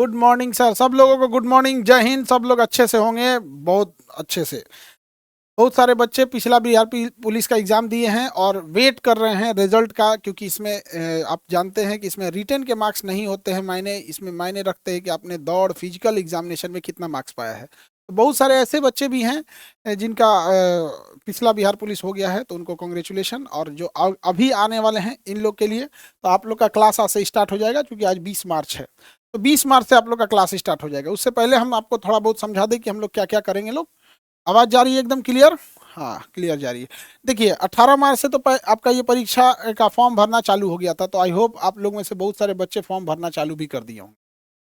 Good morning sir, सब लोगों को गुड मॉर्निंग, जय हिंद। सब लोग अच्छे से होंगे, बहुत अच्छे से। बहुत सारे बच्चे पिछला बिहार पुलिस का एग्जाम दिए हैं और वेट कर रहे हैं रिजल्ट का, क्योंकि इसमें आप जानते हैं कि इसमें रिटन के मार्क्स नहीं होते हैं। मायने इसमें मायने रखते हैं कि आपने दौड़ फिजिकल एग्जामिनेशन में कितना मार्क्स पाया है। तो बहुत सारे ऐसे बच्चे भी हैं जिनका पिछला बिहार पुलिस हो गया है, तो उनको कॉन्ग्रेचुलेशन। और जो अभी आने वाले हैं इन लोग के लिए, तो आप लोग का क्लास आज से स्टार्ट हो जाएगा, क्योंकि आज 20 मार्च है। तो 20 मार्च से आप लोग का क्लास स्टार्ट हो जाएगा। उससे पहले हम आपको थोड़ा बहुत समझा दें कि हम लोग क्या क्या करेंगे। लोग आवाज जा रही है एकदम क्लियर? हाँ, क्लियर जा रही है। देखिए, 18 मार्च से तो आपका ये परीक्षा का फॉर्म भरना चालू हो गया था, तो आई होप आप लोग में से बहुत सारे बच्चे फॉर्म भरना चालू भी कर दिए होंगे।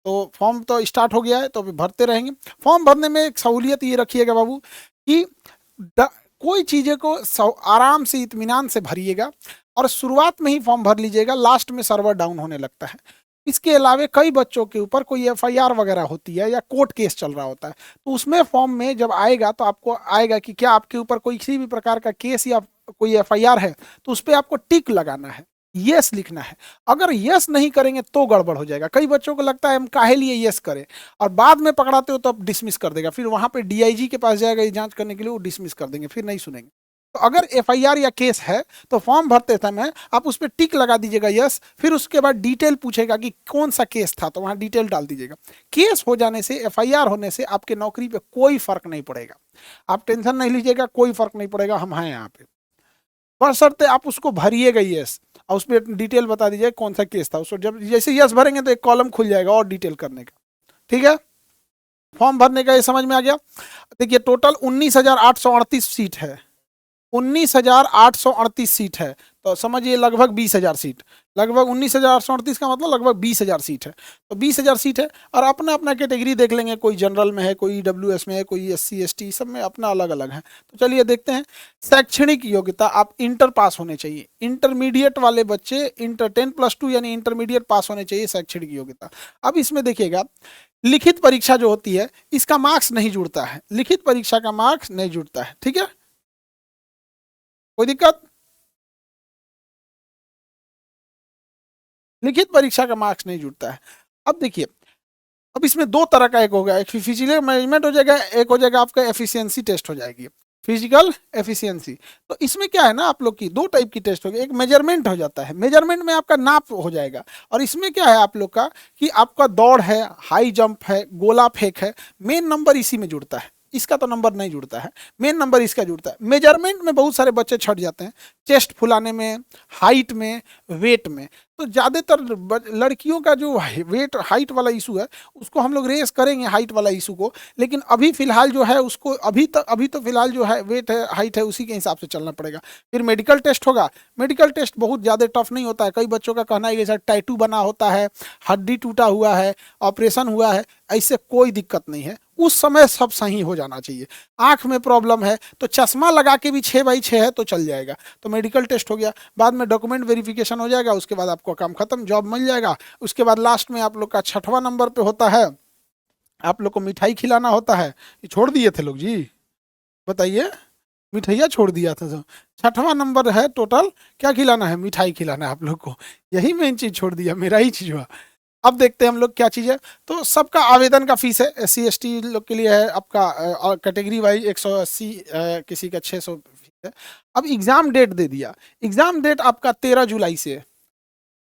तो फॉर्म तो स्टार्ट हो गया है, तो अभी भरते रहेंगे। फॉर्म भरने में एक सहूलियत ये रखिएगा बाबू कि कोई चीज़ें को आराम से इत्मीनान से भरिएगा, और शुरुआत में ही फॉर्म भर लीजिएगा, लास्ट में सर्वर डाउन होने लगता है। इसके अलावा कई बच्चों के ऊपर कोई एफआईआर वगैरह होती है या कोर्ट केस चल रहा होता है, तो उसमें फॉर्म में जब आएगा तो आपको आएगा कि क्या आपके ऊपर कोई किसी भी प्रकार का केस या कोई एफआईआर है, तो उस पर आपको टिक लगाना है, यस लिखना है। अगर यस नहीं करेंगे तो गड़बड़ हो जाएगा। कई बच्चों को लगता है हम काहे लिए यस करें, और बाद में पकड़ाते हो तो अब डिसमिस कर देगा, फिर वहां पे डीआईजी के पास जाएगा ये जांच करने के लिए, वो डिसमिस कर देंगे, फिर नहीं सुनेंगे। तो अगर एफआईआर या केस है तो फॉर्म भरते समय आप उस पर टिक लगा दीजिएगा यस, फिर उसके बाद डिटेल पूछेगा कि कौन सा केस था, तो वहां डिटेल डाल दीजिएगा। केस हो जाने से, एफआईआर होने से आपके नौकरी पे कोई फर्क नहीं पड़ेगा। आप टेंशन नहीं लीजिएगा, कोई फर्क नहीं पड़ेगा, हम हैं यहाँ पे। बशर्ते आप उसको भरिएगा यस, और उस पर डिटेल बता दीजिए कौन सा केस था। उसको जब जैसे यस भरेंगे तो एक कॉलम खुल जाएगा और डिटेल करने का। ठीक है, फॉर्म भरने का ये समझ में आ गया। देखिए, टोटल 19,838 सीट है। 19,838 सीट है, तो समझिए लगभग 20,000 सीट। लगभग 19,838 का मतलब लगभग 20,000 सीट है। तो 20,000 सीट है, और अपना अपना कैटेगरी देख लेंगे, कोई जनरल में है, कोई ईडब्ल्यूएस में है, कोई एससी एसटी, सब में अपना अलग अलग है। तो चलिए देखते हैं। शैक्षणिक योग्यता, आप इंटर पास होने चाहिए। इंटरमीडिएट वाले बच्चे इंटर 10+2 यानी इंटरमीडिएट पास होने चाहिए, शैक्षणिक योग्यता। अब इसमें देखिएगा, लिखित परीक्षा जो होती है इसका मार्क्स नहीं जुड़ता है, लिखित परीक्षा का मार्क्स नहीं जुड़ता है। ठीक है, कोई दिक्कत? लिखित परीक्षा का मार्क्स नहीं जुड़ता है। अब देखिए, अब इसमें दो तरह का एक होगा, एक फिजिकल मैनेजमेंट हो जाएगा, एक हो जाएगा आपका एफिशिएंसी टेस्ट हो जाएगी, फिजिकल एफिशिएंसी। तो इसमें क्या है ना, आप लोग की दो टाइप की टेस्ट होगी। एक मेजरमेंट हो जाता है, मेजरमेंट में आपका नाप हो जाएगा। और इसमें क्या है आप लोग का कि आपका दौड़ है, हाई जंप है, गोला फेंक है, मेन नंबर इसी में जुड़ता है। इसका तो नंबर नहीं जुड़ता है, मेन नंबर इसका जुड़ता है। मेजरमेंट में बहुत सारे बच्चे छट जाते हैं, चेस्ट फुलाने में, हाइट में, वेट में। तो ज़्यादातर लड़कियों का जो वेट हाइट वाला इशू है, उसको हम लोग रेस करेंगे, हाइट वाला इशू को। लेकिन अभी फिलहाल जो है उसको अभी तो फिलहाल जो है वेट है, हाइट है, उसी के हिसाब से चलना पड़ेगा। फिर मेडिकल टेस्ट होगा। मेडिकल टेस्ट बहुत ज़्यादा टफ नहीं होता है। कई बच्चों का कहना है कि सर टैटू बना होता है, हड्डी टूटा हुआ है, ऑपरेशन हुआ है, ऐसे कोई दिक्कत नहीं है। उस समय सब सही हो जाना चाहिए। आंख में प्रॉब्लम है तो चश्मा लगा के भी 6x6 है तो चल जाएगा। तो मेडिकल टेस्ट हो गया, बाद में डॉक्यूमेंट वेरिफिकेशन हो जाएगा, उसके बाद आपको काम खत्म, जॉब मिल जाएगा। उसके बाद लास्ट में आप लोग का 6वां नंबर पे होता है, आप लोग को मिठाई खिलाना होता है। ये छोड़ दिए थे लोग जी, बताइए, मिठाइया छोड़ दिया था। तो 6वां नंबर है टोटल, क्या खिलाना है? मिठाई खिलाना है आप लोग को। यही मेन चीज छोड़ दिया, मेरा ही चीज हुआ। अब देखते हैं हम लोग क्या चीज़ है। तो सबका आवेदन का फीस है, SC ST लोग के लिए है आपका कैटेगरी वाइज 180, किसी का 600 फीस है। अब एग्जाम डेट दे दिया। एग्जाम डेट आपका 13 जुलाई से है।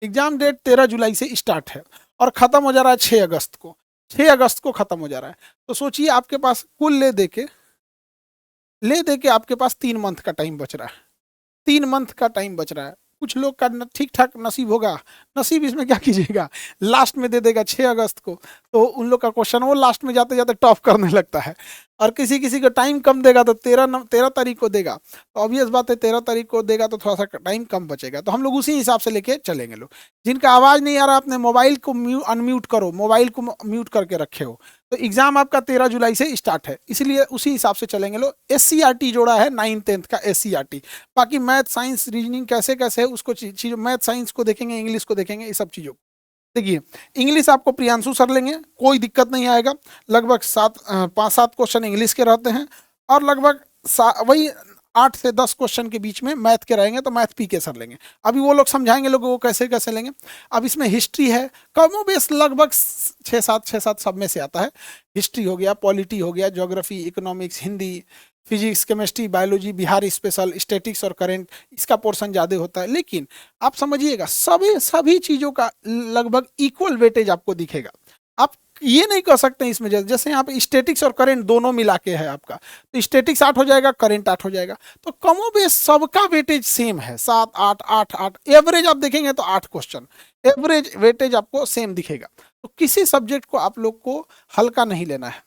एग्जाम डेट 13 जुलाई से स्टार्ट है और खत्म हो जा रहा है 6 अगस्त को। 6 अगस्त को खत्म हो जा रहा है। तो सोचिए आपके पास कुल ले दे के आपके पास 3 मंथ का टाइम बच रहा है। 3 मंथ का टाइम बच रहा है। कुछ लोग का ठीक ठाक नसीब होगा, नसीब इसमें क्या कीजिएगा, लास्ट में दे देगा 6 अगस्त को, तो उन लोग का क्वेश्चन वो लास्ट में जाते जाते टॉप करने लगता है। और किसी किसी को टाइम कम देगा तो 13 तारीख को देगा, तो ऑब्वियस बात है 13 तारीख को देगा तो थोड़ा सा टाइम कम बचेगा। तो हम लोग उसी हिसाब से लेके चलेंगे। लोग जिनका आवाज़ नहीं आ रहा, अपने मोबाइल को अनम्यूट करो, मोबाइल को म्यूट करके रखे हो। तो एग्जाम आपका 13 जुलाई से स्टार्ट है, इसलिए उसी हिसाब से चलेंगे। लोग SCRT जोड़ा है, 9th-10th का SCRT। बाकी मैथ साइंस रीजनिंग कैसे कैसे है उसको चीज़, मैथ साइंस को देखेंगे, इंग्लिश को देखेंगे, ये सब चीज़ों। देखिए, इंग्लिश आपको प्रियांशु सर लेंगे, कोई दिक्कत नहीं आएगा। लगभग 5-7 क्वेश्चन इंग्लिश के रहते हैं, और लगभग वही 8 से 10 क्वेश्चन के बीच में मैथ के रहेंगे, तो मैथ पीके सर लेंगे। अभी वो लोग समझाएंगे लोगों को कैसे कैसे लेंगे। अब इसमें हिस्ट्री है, कमो बेस लगभग 6-7 सब में से आता है। हिस्ट्री हो गया, पॉलिटी हो गया, geography, economics, Hindi, physics, chemistry, biology, Bihar special, statics और करंट, इसका पोर्शन ज़्यादा होता है। लेकिन आप समझिएगा सभी चीज़ों का लगभग इक्वल वेटेज आपको दिखेगा। आप ये नहीं कर सकते इसमें, जैसे यहाँ पे स्टैटिक्स और करंट दोनों मिला के है आपका, तो स्टैटिक्स 8 हो जाएगा, करंट 8 हो जाएगा। तो कमो बेस सबका वेटेज सेम है, 7, 8, 8, 8। एवरेज आप देखेंगे तो 8 क्वेश्चन, एवरेज वेटेज आपको सेम दिखेगा। तो किसी सब्जेक्ट को आप लोग को हल्का नहीं लेना है।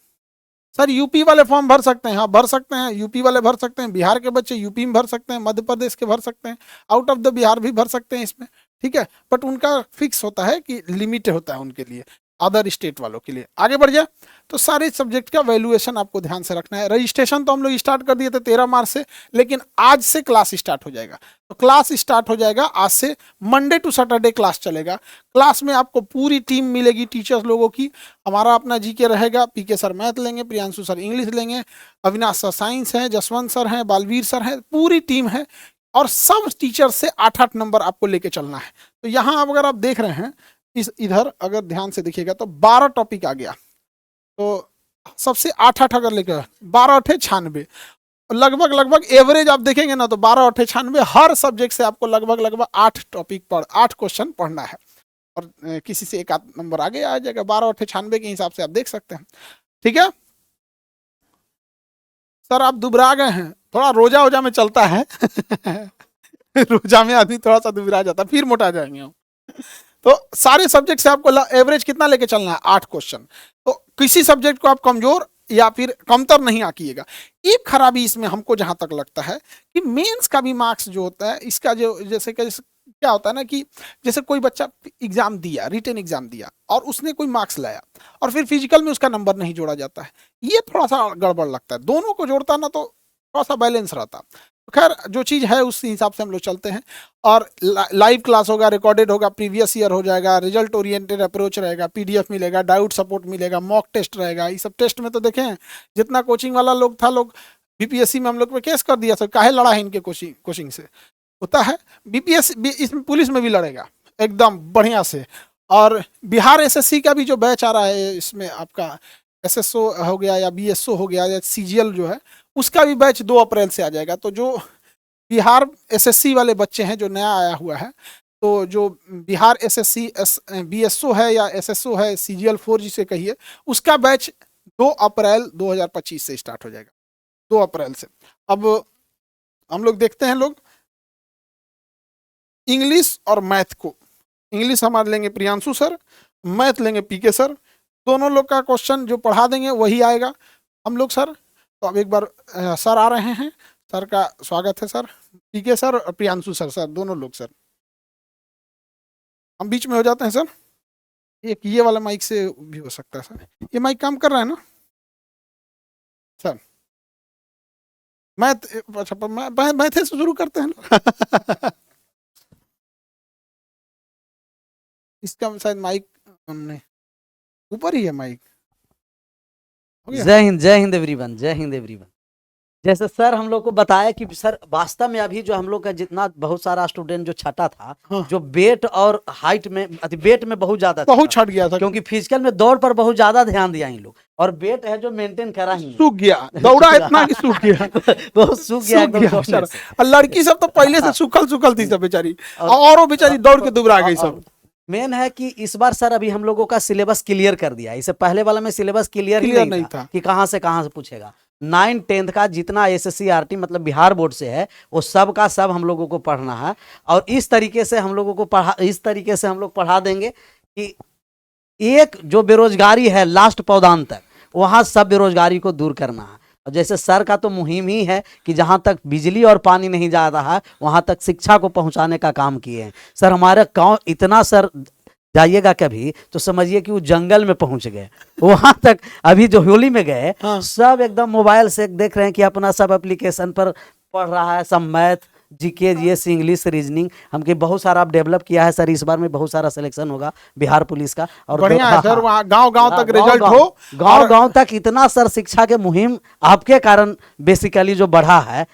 सर यूपी वाले फॉर्म भर सकते हैं, हाँ भर सकते हैं, यूपी वाले भर सकते हैं, बिहार के बच्चे यूपी में भर सकते हैं, मध्य प्रदेश के भर सकते हैं, आउट ऑफ द बिहार भी भर सकते हैं इसमें, ठीक है। बट उनका फिक्स होता है कि लिमिट होता है उनके लिए, अदर स्टेट वालों के लिए। आगे बढ़ जाए तो सारे सब्जेक्ट का वैल्यूएशन आपको ध्यान से रखना है। रजिस्ट्रेशन तो हम लोग स्टार्ट कर दिए थे 13 मार्च से, लेकिन आज से क्लास स्टार्ट हो जाएगा। तो क्लास स्टार्ट हो जाएगा आज से, मंडे टू सैटरडे क्लास चलेगा। क्लास में आपको पूरी टीम मिलेगी टीचर्स लोगों की। हमारा अपना जीके रहेगा, पीके सर मैथ लेंगे, प्रियांशु सर इंग्लिश लेंगे, अविनाश सर साइंस हैं, जसवंत सर हैं, बालवीर सर हैं, पूरी टीम है। और सब टीचर से 8-8 नंबर आपको लेके चलना है। तो यहाँ अगर आप देख रहे हैं इधर अगर ध्यान से देखिएगा तो 12 टॉपिक आ गया। तो सबसे 8-8 अगर लेकर 12-8 96, लगभग एवरेज आप देखेंगे ना तो 12-8 96, हर सब्जेक्ट से आपको लगभग 8 क्वेश्चन पढ़ना है। और किसी से 1 आध नंबर आगे आ जाएगा, 12-8 96 के हिसाब से आप देख सकते हैं, ठीक है। सर आप दुबरा गए हैं, थोड़ा रोजा में चलता है रोजा में आदमी थोड़ा सा दुबरा जाता है, फिर मोटा जाएंगे हम। तो सारे सब्जेक्ट से आपको एवरेज कितना लेके चलना है, 8 क्वेश्चन। तो किसी सब्जेक्ट को आप कमजोर या फिर कमतर नहीं आंकिएगा। एक खराबी इसमें हमको जहां तक लगता है कि मेंस का भी मार्क्स जो होता है इसका, जो जैसे क्या होता है ना कि जैसे कोई बच्चा एग्जाम दिया, रिटन एग्जाम दिया और उसने कोई मार्क्स लाया और फिर फिजिकल में उसका नंबर नहीं जोड़ा जाता है, ये थोड़ा सा गड़बड़ लगता है। दोनों को जोड़ता ना तो थोड़ा सा बैलेंस रहता। खैर जो चीज़ है उस हिसाब से हम लोग चलते हैं। और लाइव क्लास होगा, रिकॉर्डेड होगा, प्रीवियस ईयर हो जाएगा, रिजल्ट ओरिएंटेड अप्रोच रहेगा, पीडीएफ मिलेगा, डाउट सपोर्ट मिलेगा, मॉक टेस्ट रहेगा। ये सब टेस्ट में तो देखें जितना कोचिंग वाला लोग था, लोग बीपीएससी में हम लोग पे केस कर दिया सर, काहे लड़ा है इनके कोचिंग से, होता है बीपीएससी इसमें पुलिस में भी लड़ेगा एकदम बढ़िया से। और बिहार एसएससी का भी जो बैच आ रहा है, इसमें आपका एसएसओ हो गया या बीएसओ हो गया या सीजीएल जो है, उसका भी बैच 2 अप्रैल से आ जाएगा। तो जो बिहार एसएससी वाले बच्चे हैं, जो नया आया हुआ है, तो जो बिहार एसएससी बीएसओ है या एसएसओ है, सीजीएल 4 जिसे कहिए, उसका बैच 2 अप्रैल 2025 से स्टार्ट हो जाएगा, 2 अप्रैल से। अब हम लोग देखते हैं, लोग इंग्लिश और मैथ को, इंग्लिश हमारे लेंगे प्रियांशु सर, मैथ लेंगे पीके सर, दोनों लोग का क्वेश्चन जो पढ़ा देंगे वही आएगा हम लोग सर। तो अब एक बार सर आ रहे हैं, सर का स्वागत है सर, पीके सर और प्रियांशु सर, सर दोनों लोग सर। हम बीच में हो जाते हैं सर, एक ये वाला माइक से भी हो सकता है सर, ये माइक काम कर रहा है ना सर? मैथ, अच्छा मैथ से शुरू करते हैं ना इसका शायद माइक नहीं, ऊपर ही है माइक। जय हिंद एवरीवन, जय हिंद एवरीवन। जैसे सर हम लोग को बताया कि सर वास्तव में अभी जो हम लोग का जितना बहुत सारा स्टूडेंट जो छटा था, हाँ। जो वेट और हाइट में, वेट में बहुत ज्यादा बहुत छट गया था, क्योंकि फिजिकल में दौड़ पर बहुत ज्यादा ध्यान दिया इन लोग, और वेट है जो मेंटेन करा ही सूख गया, दौड़ा इतना कि सूख गया बहुत सूख गया एकदम। और लड़की सब तो पहले से सूखल थी सब बेचारी, और वो बेचारी दौड़ के दुबरा गई सब। मेन है कि इस बार सर अभी हम लोगों का सिलेबस क्लियर कर दिया, इससे पहले वाला में सिलेबस क्लियर ही नहीं था कि कहां से पूछेगा। 9th 10th का जितना एसएससी आरटी मतलब बिहार बोर्ड से है, वो सब का सब हम लोगों को पढ़ना है। और इस तरीके से हम लोगों को हम लोग पढ़ा देंगे कि एक जो बेरोजगारी है लास्ट पौधान तक, वहां सब बेरोजगारी को दूर करना है। और जैसे सर का तो मुहिम ही है कि जहां तक बिजली और पानी नहीं जा रहा है, वहां तक शिक्षा को पहुंचाने का काम किए हैं सर। हमारे गांव इतना सर जाइएगा कभी तो समझिए कि वो जंगल में पहुंच गए, वहां तक अभी जो होली में गए, हाँ। सब एकदम मोबाइल से देख रहे हैं कि अपना सब एप्लीकेशन पर पढ़ रहा है, सब math, GK, GS, English, reasoning हमके बहुत सारा डेवलप किया है सर। इस बार में बहुत सारा सिलेक्शन होगा बिहार पुलिस का, और बढ़िया है सर, वहाँ गांव तक रिजल्ट हो, गांव तक इतना सर शिक्षा के मुहिम आपके कारण बेसिकली जो बढ़ा है,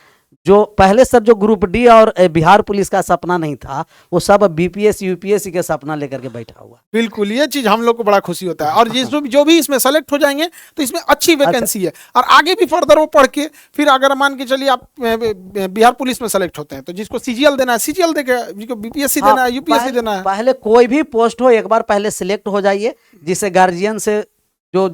जो पहले सर जो ग्रुप डी और बिहार पुलिस का सपना नहीं था, वो सब अब बीपीएस यूपीएससी के सपना लेकर के बैठा हुआ। बिल्कुल, ये चीज हम लोग को बड़ा खुशी होता है। और जो भी इसमें सेलेक्ट हो जाएंगे तो इसमें अच्छी वैकेंसी है, और आगे भी फर्दर वो पढ़ के फिर अगर मान के चलिए आप बिहार पुलिस में सेलेक्ट होते हैं तो जिसको सीजीएल देना है सीजीएल देगा, जिसको बीपीएससी देना है यूपीएससी देना है। पहले कोई भी पोस्ट हो, एक बार पहले सिलेक्ट हो जाइए, जिससे गार्जियन से जो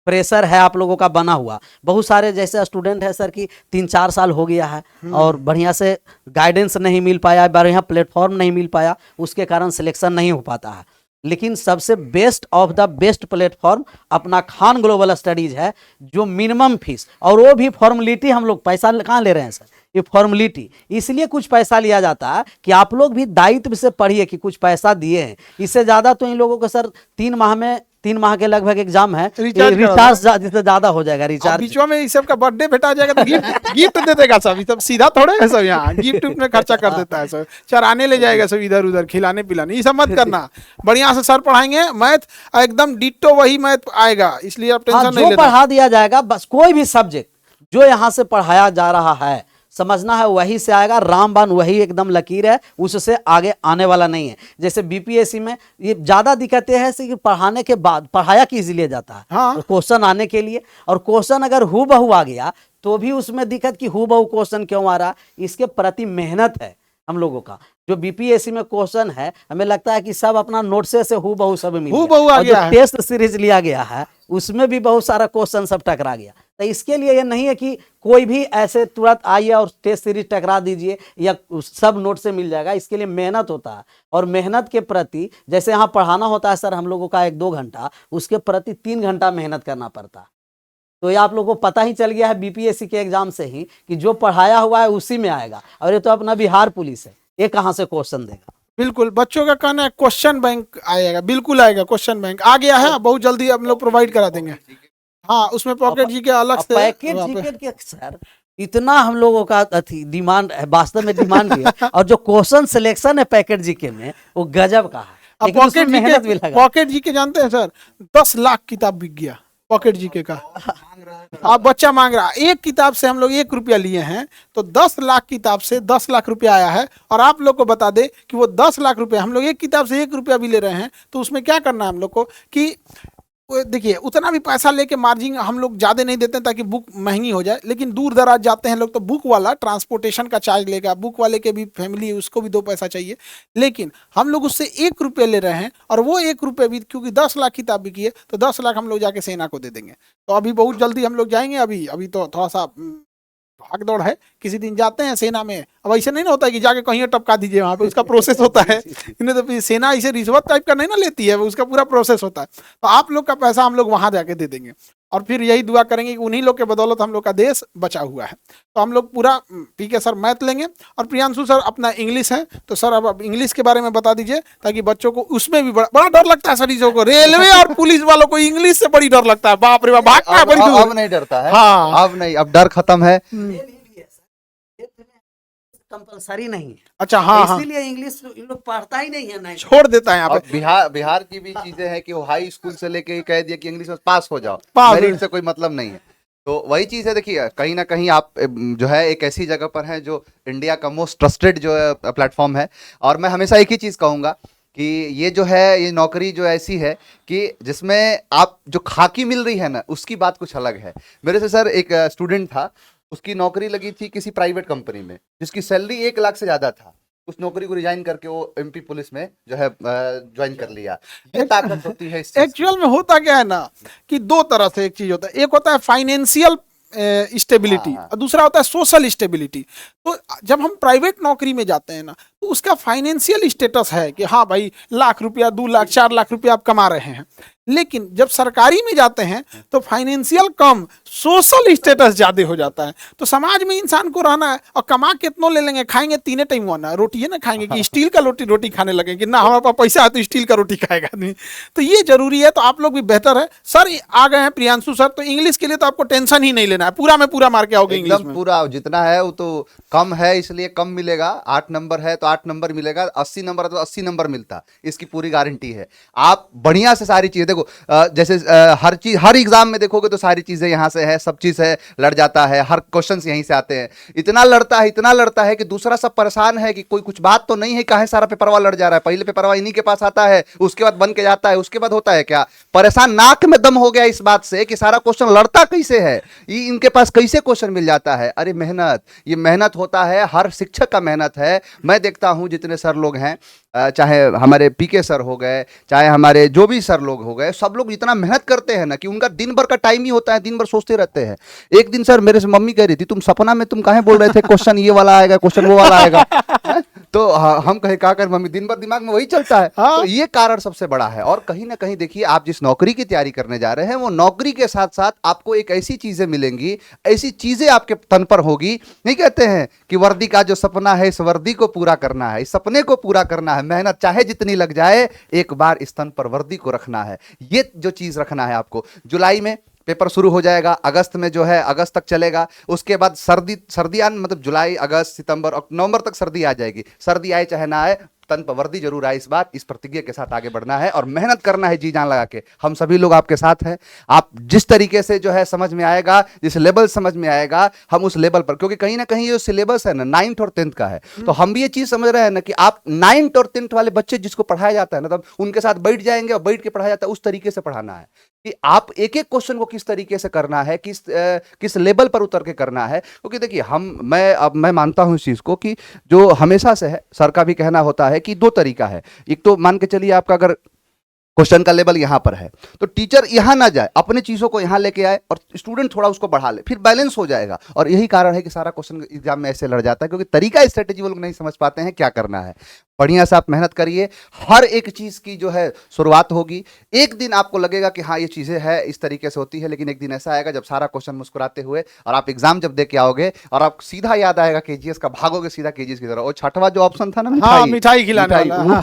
प्रेशर है आप लोगों का बना हुआ, बहुत सारे जैसे स्टूडेंट है सर कि 3-4 साल हो गया है और बढ़िया से गाइडेंस नहीं मिल पाया, बढ़िया प्लेटफॉर्म नहीं मिल पाया, उसके कारण सिलेक्शन नहीं हो पाता है। लेकिन सबसे best of the best platform अपना खान ग्लोबल स्टडीज है, जो मिनिमम फीस, और वो भी फॉर्मेलिटी, हम लोग पैसा कहाँ ले रहे हैं सर, ये फॉर्मेलिटी, इसलिए कुछ पैसा लिया जाता है कि आप लोग भी दायित्व से पढ़िए कि कुछ पैसा दिए हैं। इससे ज्यादा तो इन लोगों को सर 3 माह के लगभग एग्जाम है, रिचार्ज जिससे ज्यादा हो जाएगा रिचार्ज। बीच में इस सब का बर्थडे भेटा जाएगा तो गिफ्ट दे देगा सब, सब सीधा थोड़े है सब, यहाँ गिफ्ट में खर्चा कर देता है सब, चराने ले जाएगा सब इधर उधर, खिलाने पिलाने, ये सब मत करना। बढ़िया से सर पढ़ाएंगे, मैथ एकदम डिट्टो वही मैथ आएगा, इसलिए आप टेंशन नहीं लेना। पढ़ा दिया जाएगा, बस कोई भी सब्जेक्ट जो यहाँ से पढ़ाया जा रहा है समझना है वही से आएगा, रामबाण वही एकदम लकीर है, उससे आगे आने वाला नहीं है। जैसे बीपीएससी में ये ज्यादा दिक्कतें हैं कि पढ़ाने के बाद पढ़ाया किस लिए जाता है, हाँ। क्वेश्चन आने के लिए, और क्वेश्चन अगर हूबहू आ गया तो भी उसमें दिक्कत कि हूबहू क्वेश्चन क्यों आ रहा, इसके प्रति मेहनत है हम लोगों का। जो बीपीएससी में क्वेश्चन है हमें लगता है कि सब अपना नोट से हूबहू सब मिल गया, और जो टेस्ट सीरीज लिया गया है उसमें भी बहुत सारा क्वेश्चन सब टकरा गया। तो इसके लिए ये नहीं है कि कोई भी ऐसे तुरंत आइए और टेस्ट सीरीज टकरा दीजिए या सब नोट से मिल जाएगा, इसके लिए मेहनत होता है। और मेहनत के प्रति जैसे यहाँ पढ़ाना होता है सर हम लोगों का 1-2 घंटा, उसके प्रति 3 घंटा मेहनत करना पड़ता है। तो ये आप लोगों को पता ही चल गया है बीपीएससी के एग्जाम से ही कि जो पढ़ाया हुआ है उसी में आएगा, और ये तो अपना बिहार पुलिस है, ये कहाँ से क्वेश्चन देगा। बिल्कुल, बच्चों का कहना है क्वेश्चन बैंक आएगा, बिल्कुल आएगा, क्वेश्चन बैंक आ गया है, बहुत जल्दी हम लोग प्रोवाइड करा देंगे। हाँ, उसमें पॉकेट जी के अलग से पैकेट जीके के सर इतना हम लोगों का डिमांड है, वास्तव में डिमांड भी है, और जो क्वेश्चन सिलेक्शन है पैकेट जीके में वो गजब का है। पॉकेट जीके जानते हैं सर, 10 लाख किताब बिक गया पॉकेट जीके का। आप बच्चा मांग रहा, एक किताब से हम लोग 1 रुपया लिए हैं, तो 10 लाख किताब से 10 लाख रुपया आया है। और आप लोग को बता दे कि वो 10 लाख रुपया हम लोग एक किताब से 1 रुपया भी ले रहे हैं, तो उसमें क्या करना है हम लोग को कि देखिए उतना भी पैसा लेके मार्जिन हम लोग ज़्यादा नहीं देते हैं ताकि बुक महंगी हो जाए, लेकिन दूर दराज जाते हैं लोग तो बुक वाला ट्रांसपोर्टेशन का चार्ज लेगा, बुक वाले के भी फैमिली उसको भी 2 पैसा चाहिए, लेकिन हम लोग उससे 1 रुपये ले रहे हैं, और वो 1 रुपये भी क्योंकि 10 लाख किताब बिकी है तो 10 लाख हम लोग जाके सेना को दे देंगे। तो अभी बहुत जल्दी हम लोग जाएंगे, अभी तो थोड़ा सा भाग दौड़ है, किसी दिन जाते हैं सेना में। अब ऐसे नहीं ना होता है कि जाके कहीं टपका दीजिए, वहाँ पे उसका प्रोसेस होता है, इन्हें तो सेना ऐसे रिश्वत टाइप का नहीं ना लेती है, उसका पूरा प्रोसेस होता है। तो आप लोग का पैसा हम लोग वहाँ जाके दे देंगे, और फिर यही दुआ करेंगे कि उन्हीं लोग के बदौलत हम लोग का देश बचा हुआ है। तो हम लोग पूरा पीके सर मैथ लेंगे, और प्रियांशु सर अपना इंग्लिश है, तो सर अब इंग्लिश के बारे में बता दीजिए ताकि बच्चों को उसमें भी बड़ा डर लगता है सर चीजों को, रेलवे और पुलिस वालों को इंग्लिश से बड़ी डर लगता है, बाप रे बाप, भागता है बड़ी दूर। अब नहीं डरता है, हाँ अब नहीं, अब डर खत्म है। कंपलसरी नहीं है। अच्छा, हाँ हाँ, इसीलिए इंग्लिश इन लोग पढ़ता ही नहीं है, नहीं छोड़ देता है यहाँ पे। बिहार की भी चीजें हैं कि वो हाई स्कूल से लेके कह दिया कि इंग्लिश में पास हो जाओ, मेरिट से कोई मतलब नहीं है। तो वही चीज है, देखिए कहीं ना कहीं आप जो है एक ऐसी जगह पर है जो इंडिया का मोस्ट ट्रस्टेड जो है प्लेटफॉर्म है। और मैं हमेशा एक ही चीज कहूंगा कि ये जो है ये नौकरी जो ऐसी है कि जिसमें आप जो खाकी मिल रही है ना, उसकी बात कुछ अलग है। मेरे से सर एक स्टूडेंट था, उसकी नौकरी लगी थी किसी प्राइवेट कंपनी में जिसकी सैलरी 1 लाख से ज्यादा था। उस नौकरी को रिजाइन करके वो एमपी पुलिस में जो है ज्वाइन कर लिया। ये ताकत होती है। एक्चुअल में होता क्या है ना कि 2 तरह से एक चीज होता है, एक होता है फाइनेंशियल स्टेबिलिटी, और दूसरा होता है सोशल स्टेबिलिटी। तो जब हम प्राइवेट नौकरी में जाते हैं ना, तो उसका फाइनेंशियल स्टेटस है कि हाँ भाई 1 लाख रुपया 2 लाख 4 लाख रुपया आप कमा रहे हैं। लेकिन जब सरकारी में जाते हैं तो फाइनेंशियल कम, सोशल स्टेटस ज्यादा हो जाता है। तो समाज में इंसान को रहना है, और कमा कितनों ले लेंगे, खाएंगे 3 टाइम ना रोटी है ना, खाएंगे कि स्टील का रोटी खाने लगे कि ना हमारे पास पैसा है तो स्टील का रोटी खाएगा नहीं। तो ये जरूरी है। तो आप लोग भी बेहतर है सर, आ गए हैं प्रियांशु सर, तो इंग्लिश के लिए तो आपको टेंशन ही नहीं लेना है, पूरा में पूरा मार के आओगे इंग्लिश में। पूरा जितना है वो तो कम है, इसलिए कम मिलेगा। 8 नंबर है तो 8 नंबर मिलेगा, 80 नंबर है तो 80 नंबर मिलता, इसकी पूरी गारंटी है। आप बढ़िया से सारी चीजें देखो, देखो जैसे हर चीज, हर एग्जाम में देखोगे तो सारी चीजें यहाँ से है, सब चीज है, लड़ जाता है, हर क्वेश्चन यहीं से आते हैं। इतना लड़ता है कि दूसरा सब परेशान है कि कोई कुछ बात तो नहीं है, काहे सारा पेपरवा लड़ जा रहा है। पहले पेपरवा इन्हीं के पास आता है, उसके बाद बन के जाता है, उसके बाद होता है क्या, परेशान नाक में दम हो गया इस बात से कि सारा क्वेश्चन लड़ता कैसे है, ये इनके पास कैसे क्वेश्चन मिल जाता है। अरे मेहनत, ये मेहनत होता है, हर शिक्षक का मेहनत है। मैं देखता हूं जितने सर लोग हैं, चाहे हमारे पीके सर हो गए, चाहे हमारे जो भी सर लोग हो गए, सब लोग इतना मेहनत करते हैं ना कि उनका दिन भर का टाइम ही होता है, दिन भर सोचते रहते हैं। एक दिन सर मेरे से मम्मी कह रही थी, तुम सपना में तुम काहे बोल रहे थे क्वेश्चन ये वाला आएगा, क्वेश्चन वो वाला आएगा। तो हम कहे क्या कर मम्मी, दिन भर दिमाग में वही चलता है। तो ये कारण सबसे बड़ा है। और कहीं ना कहीं देखिए, आप जिस नौकरी की तैयारी करने जा रहे हैं, वो नौकरी के साथ साथ आपको एक ऐसी चीजें मिलेंगी, ऐसी चीजें आपके तन पर होगी। नहीं कहते हैं कि वर्दी का जो सपना है, इस वर्दी को पूरा करना है, इस सपने को पूरा करना है, मेहनत चाहे जितनी लग जाए, एक बार इस तन पर वर्दी को रखना है। ये जो चीज रखना है आपको। जुलाई में पेपर शुरू हो जाएगा, अगस्त में जो है अगस्त तक चलेगा, उसके बाद सर्दियां मतलब जुलाई, अगस्त, सितंबर और नवंबर तक सर्दी आ जाएगी। सर्दी आए चाहे ना आए, तन पर वर्दी जरूर आए। इस बार इस प्रतिज्ञा के साथ आगे बढ़ना है और मेहनत करना है जी जान लगा के। हम सभी लोग आपके साथ हैं। आप जिस तरीके से जो है समझ में आएगा, जिस लेवल समझ में आएगा, हम उस लेवल पर, क्योंकि कहीं ना कहीं ये सिलेबस है ना 9th और 10th का है, तो हम भी ये चीज समझ रहे हैं ना कि आप 9th और 10th वाले बच्चे जिसको पढ़ाया जाता है ना, तब उनके साथ बैठ जाएंगे और बैठ के पढ़ाया जाता है, उस तरीके से पढ़ाना है कि आप एक एक क्वेश्चन को किस तरीके से करना है, किस लेवल पर उतर के करना है। क्योंकि देखिए मैं मानता हूं इस चीज को कि जो हमेशा से है, सर का भी कहना होता है कि दो तरीका है। एक तो मान के चलिए आपका अगर क्वेश्चन का लेवल यहां पर है, तो टीचर यहां ना जाए, अपने चीजों को यहां लेके आए और स्टूडेंट थोड़ा उसको बढ़ा ले, फिर बैलेंस हो जाएगा। और यही कारण है कि सारा क्वेश्चन एग्जाम में ऐसे लड़ जाता है, क्योंकि तरीका, स्ट्रेटेजी वो लोग नहीं समझ पाते हैं क्या करना है। बढ़िया से आप मेहनत करिए, हर एक चीज की जो है शुरुआत होगी। एक दिन आपको लगेगा कि हाँ ये चीजें है, इस तरीके से होती है, लेकिन एक दिन ऐसा आएगा जब सारा क्वेश्चन मुस्कुराते हुए और आप एग्जाम जब दे के आओगे और आप सीधा याद आएगा केजीएस का, भागोगे सीधा केजीएस की तरफ। और छठवां जो ऑप्शन था ना, हाँ, मिठाई खिलाने वाला,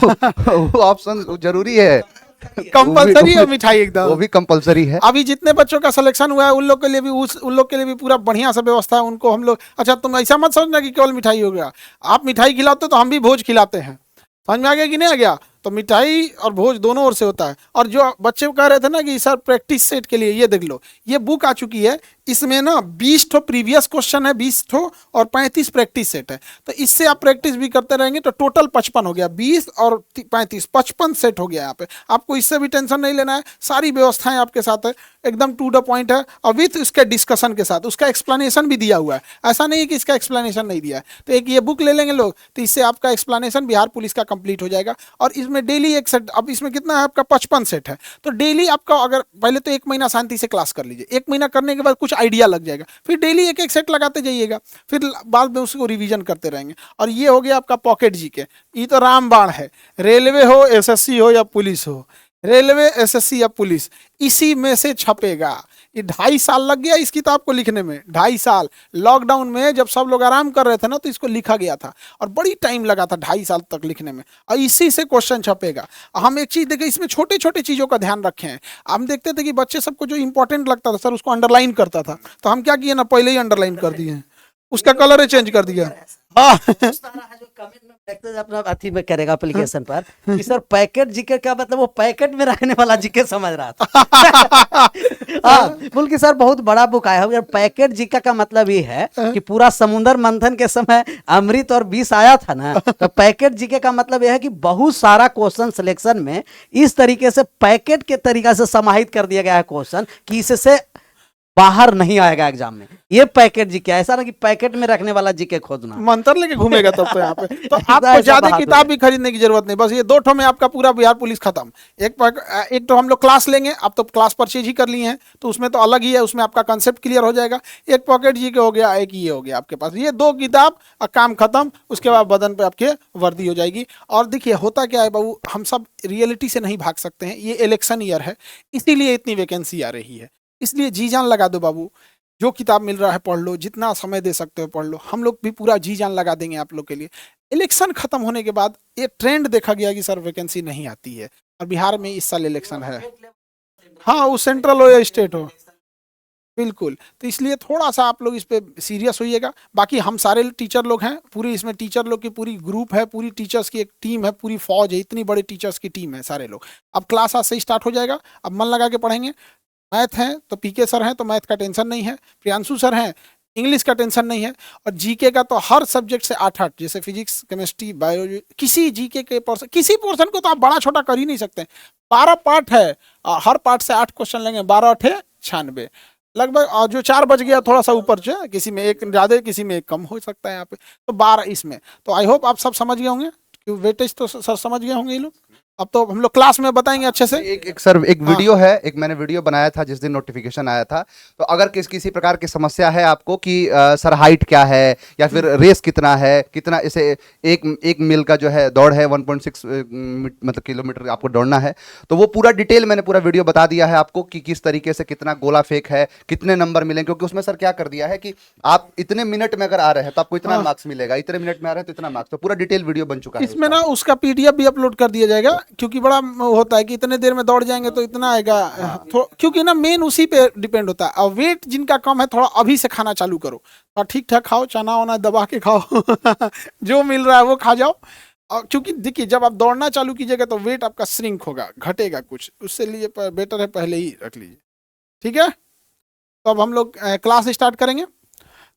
वो ऑप्शन जरूरी है, कंपलसरी है मिठाई एकदम, वो भी कंपलसरी है। अभी जितने बच्चों का सिलेक्शन हुआ है उन लोग के लिए भी उन लोग के लिए भी पूरा बढ़िया सा व्यवस्था है। उनको हम लोग, अच्छा तुम ऐसा मत समझना कि केवल मिठाई हो गया, आप मिठाई खिलाते हो तो हम भी भोज खिलाते हैं। समझ में आ गया कि नहीं आ गया? तो मिठाई और भोज दोनों ओर से होता है। और जो बच्चे कह रहे थे ना कि सर प्रैक्टिस सेट के लिए, ये देख लो, ये बुक आ चुकी है, इसमें ना 20 ठो प्रीवियस क्वेश्चन है, 20 ठो और 35 प्रैक्टिस सेट है। तो इससे आप प्रैक्टिस भी करते रहेंगे तो टोटल 55 हो गया, 20 और 35 55 सेट हो गया यहाँ पे। आपको इससे भी टेंशन नहीं लेना है, सारी व्यवस्थाएं आपके साथ है, एकदम टू द पॉइंट है, और विथ उसके डिस्कशन के साथ उसका एक्सप्लेनेशन भी दिया हुआ है। ऐसा नहीं है कि इसका एक्सप्लेनेशन नहीं दिया है। तो एक ये बुक ले लेंगे लोग, तो इससे आपका एक्सप्लेनेशन बिहार पुलिस का कंप्लीट हो जाएगा। और इसमें डेली एक सेट, अब इसमें कितना है आपका 55 सेट है, तो डेली आपका, अगर पहले तो 1 महीना शांति से क्लास कर लीजिए, 1 महीना करने के बाद कुछ आइडिया लग जाएगा, फिर डेली एक एक सेट लगाते जाइएगा, फिर बाद में उसको रिवीजन करते रहेंगे। और ये हो गया आपका पॉकेट जीके, ये तो रामबाण है। रेलवे हो, एसएससी हो या पुलिस हो, रेलवे, एसएससी या पुलिस, इसी में से छपेगा। ये 2.5 साल लग गया इस किताब को लिखने में, 2.5 साल। लॉकडाउन में जब सब लोग आराम कर रहे थे ना, तो इसको लिखा गया था और बड़ी टाइम लगा था 2.5 साल तक लिखने में, और इसी से क्वेश्चन छपेगा। हम एक चीज देखें, इसमें छोटे छोटे चीजों का ध्यान रखें। हम देखते थे कि बच्चे सबको जो इंपॉर्टेंट लगता था सर उसको अंडरलाइन करता था, तो हम क्या किए ना, पहले ही अंडरलाइन कर दिए, उसका कलर ही चेंज कर दिया। हाँ अपना अथी में करेगा एप्लीकेशन पर कि सर पैकेट जीके का मतलब वो पैकेट में रहने वाला जीके समझ रहा था। हाँ, बोल कि सर बहुत बड़ा बुक आया है। पैकेट जीके का मतलब ये है कि पूरा समुद्र मंथन के समय अमृत और विष आया था ना, तो पैकेट जीके का मतलब यह है कि बहुत सारा क्वेश्चन सिलेक्शन में इस तरीके से पैकेट के तरीका से समाहित कर दिया गया है क्वेश्चन कि इससे बाहर नहीं आएगा एग्जाम में। ये पैकेट जीके, ऐसा ना कि पैकेट में रखने वाला जीके खोजना, मंत्र लेके घूमेगा तब तो यहाँ पे। तो आपको ज्यादा किताब भी खरीदने की जरूरत नहीं, बस ये 2 ठो में आपका पूरा बिहार पुलिस खत्म। एक तो हम लोग क्लास लेंगे, आप तो क्लास परचेज ही कर लिए हैं, तो उसमें तो अलग ही है, उसमें आपका कंसेप्ट क्लियर हो जाएगा। एक पॉकेट जीके हो गया, एक ये हो गया आपके पास, ये 2 किताब काम खत्म। उसके बाद बदन पे आपके वर्दी हो जाएगी। और देखिए होता क्या है बाबू, हम सब रियलिटी से नहीं भाग सकते हैं, ये इलेक्शन ईयर है, इसीलिए इतनी वैकेंसी आ रही है। इसलिए जी जान लगा दो बाबू, जो किताब मिल रहा है पढ़ लो, जितना समय दे सकते हो पढ़ लो। हम लोग भी पूरा जी जान लगा देंगे आप लोग के लिए। इलेक्शन खत्म होने के बाद ये ट्रेंड देखा गया कि सर वैकेंसी नहीं आती है, और बिहार में इस साल इलेक्शन है। हाँ, वो सेंट्रल हो या स्टेट हो। बिल्कुल, तो इसलिए थोड़ा सा आप लोग इस पे सीरियस होइएगा। बाकी हम सारे टीचर लोग हैं, पूरी इसमें टीचर लोग की पूरी ग्रुप है, पूरी टीचर्स की एक टीम है, पूरी फौज है, इतनी बड़ी टीचर्स की टीम है सारे लोग। अब क्लास आज से स्टार्ट हो जाएगा, अब मन लगा के पढ़ेंगे। मैथ है तो पीके सर हैं तो मैथ का टेंशन नहीं है, प्रियांशु सर हैं इंग्लिश का टेंशन नहीं है, और जीके का तो हर सब्जेक्ट से 8-8, जैसे फिजिक्स, केमिस्ट्री, बायोलॉजी, किसी जीके के पोर्शन, किसी पोर्शन को तो आप बड़ा छोटा कर ही नहीं सकते। 12 पार्ट है, हर पार्ट से 8 क्वेश्चन लेंगे, 12 8 96 लगभग। और जो 4 बच गया थोड़ा सा ऊपर से, किसी में एक ज़्यादा किसी में एक कम हो सकता है यहाँ पे, तो 12 इसमें। तो आई होप आप सब समझ गए होंगे, क्योंकि वेटेज तो सर समझ गए होंगे ये लोग। अब तो हम लोग क्लास में बताएंगे अच्छे से। एक सर एक वीडियो है, एक मैंने वीडियो बनाया था जिस दिन नोटिफिकेशन आया था। तो अगर किसी प्रकार की समस्या है आपको कि सर हाइट क्या है या फिर रेस कितना है, कितना इसे एक मील का जो है दौड़ है 1.6 मतलब किलोमीटर आपको दौड़ना है, तो वो पूरा डिटेल मैंने पूरा वीडियो बता दिया है आपको कि किस तरीके से कितना गोला फेंक है, कितने नंबर मिलेंगे। क्योंकि उसमें सर क्या कर दिया है कि आप इतने मिनट में अगर आ रहे हैं तो आपको इतना मार्क्स मिलेगा, इतने मिनट में आ रहे हैं तो इतना मार्क्स। तो पूरा डिटेल वीडियो बन चुका है इसमें ना, उसका पीडीएफ भी अपलोड कर दिया जाएगा, क्योंकि बड़ा होता है कि इतने देर में दौड़ जाएंगे तो इतना आएगा। क्योंकि ना मेन उसी पे डिपेंड होता है। और वेट जिनका कम है, थोड़ा अभी से खाना चालू करो और ठीक ठाक खाओ, चना वना दबा के खाओ जो मिल रहा है वो खा जाओ। और क्योंकि देखिए, जब आप दौड़ना चालू कीजिएगा तो वेट आपका श्रिंक होगा, घटेगा कुछ, उससे लिए बेटर है पहले ही रख लीजिए, ठीक है। तो अब हम लोग क्लास स्टार्ट करेंगे,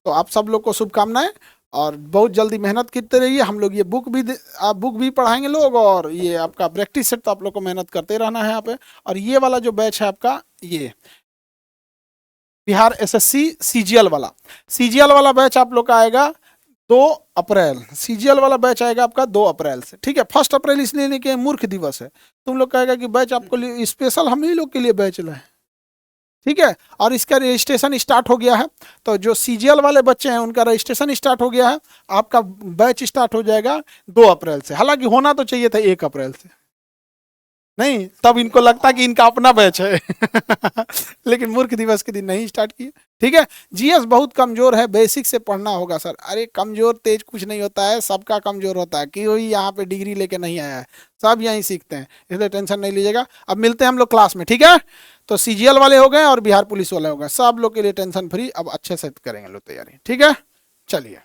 तो आप सब लोग को शुभकामनाएं, और बहुत जल्दी मेहनत करते रहिए। हम लोग ये बुक भी पढ़ाएंगे लोग, और ये आपका प्रैक्टिस सेट तो आप लोग को मेहनत करते रहना है यहाँ पे। और ये वाला जो बैच है आपका, ये बिहार एसएससी सीजीएल वाला बैच आप लोग का आएगा 2 अप्रैल। सीजीएल वाला बैच आएगा आपका 2 अप्रैल से, ठीक है। 1 अप्रैल इसलिए नहीं कि मूर्ख दिवस है, तुम लोग कहेगा कि बैच आपको लिए स्पेशल हम ही लोग के लिए बैच लाए, ठीक है। और इसका रजिस्ट्रेशन स्टार्ट हो गया है, तो जो सीजीएल वाले बच्चे हैं उनका रजिस्ट्रेशन स्टार्ट हो गया है। आपका बैच स्टार्ट हो जाएगा 2 अप्रैल से। हालांकि होना तो चाहिए था 1 अप्रैल से, नहीं तब इनको लगता कि इनका अपना बैच है लेकिन मूर्ख दिवस के दिन नहीं स्टार्ट किए, ठीक है। जीएस बहुत कमजोर है, बेसिक से पढ़ना होगा सर। अरे कमजोर तेज कुछ नहीं होता है, सबका कमजोर होता है, कि वही यहाँ पे डिग्री लेके नहीं आया है, सब यहीं सीखते हैं, इसलिए टेंशन नहीं लीजिएगा। अब मिलते हैं हम लोग क्लास में, ठीक है। तो सीजीएल वाले हो गए और बिहार पुलिस वाले हो गए, सब लोग के लिए टेंशन फ्री, अब अच्छे से करेंगे लोग तैयारी, ठीक है। चलिए।